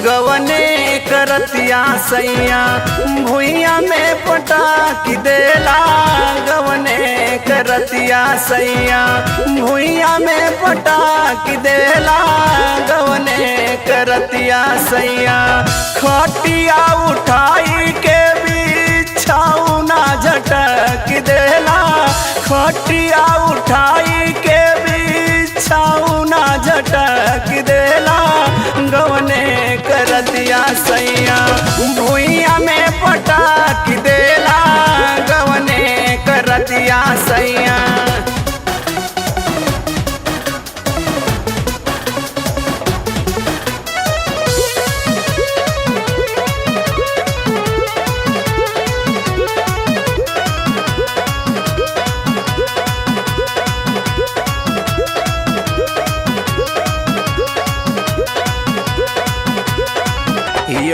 गवने करतिया सैया भुइया में पटाक देला। गवने करतिया सैया भुइया में पटाक देला। गवने करतिया सैया खटिया उठाई के बिछौना झटक देला। खटिया उठाई के बिछौना झटक देला। गवने करतिया सैया भुइया में पटाक देला। गवने करतिया सैया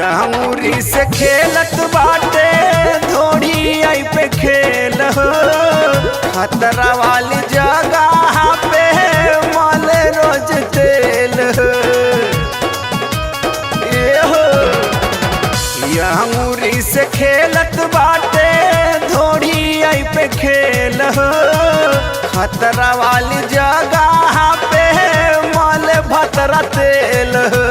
अंगूरी से खेलत बाटे थोड़ी आई पे खेल हो। खतरा वाली जगह पे मल रोज तेल हो। ये हो अंगूरी से खेलत बाटे थोड़ी आई पे खेल हो। खतरा वाली जगह पे मल भतरा तेल हो।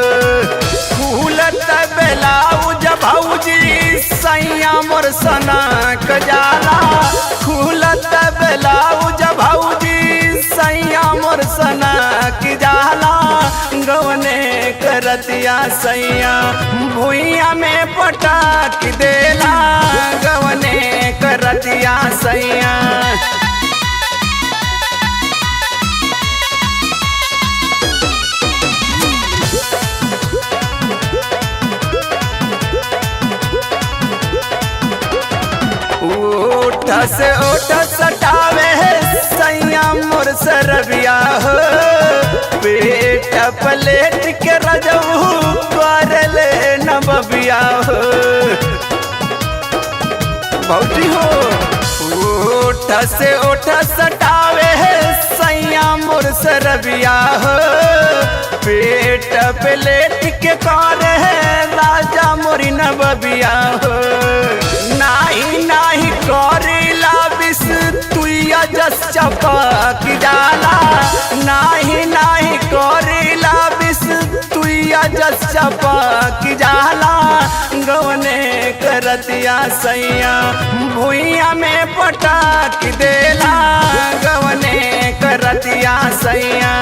फूलत बेलाउज भौजी सैया मोर सनक जाला। फूलत बेलाउज भौजी सैया मोर सनक जाला। गवने करतिया सैया भुइया में पटाक देला। गवने करतिया सैया ओठ से ओठ सटावे सैया मोर सरबिया हो। पेट पलेट के रजऊ कर ले न बबिया हो। बहुती हो ओठ से ओठ सटावे सैया मोर सरबिया हो। पेट पलेट के करे राजा मोरी न बबिया हो। नाही नाही करेला बिस तुया जस चपक जाला। नाही नाही करेला बिस तुया जस चपक जाला। गवने करतिया सैया भुइया में पटाक देला। गवने करतिया सैया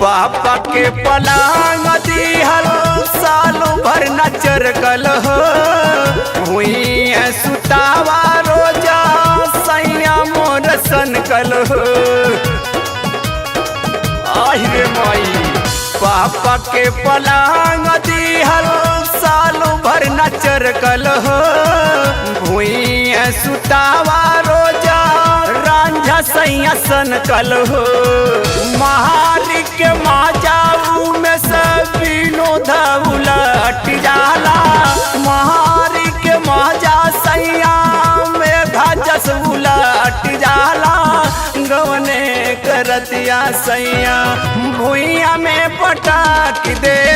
पापा के पलांग दिहल सालों भर न चरकल हो। हुई सुतावा रोजा सैया मोर सनकल हो। आहिरे माई पापा के पलांग दिहल सालों भर न चरकल हो। हुई सुतावा रोजा रांझा सैया सनकल हो। महारी के माजाऊ में सबीनो धउलट जाला। महारी के माजा सैया में घाजस उलट जाला। गवने करतिया सैया भुइया में पटाक दे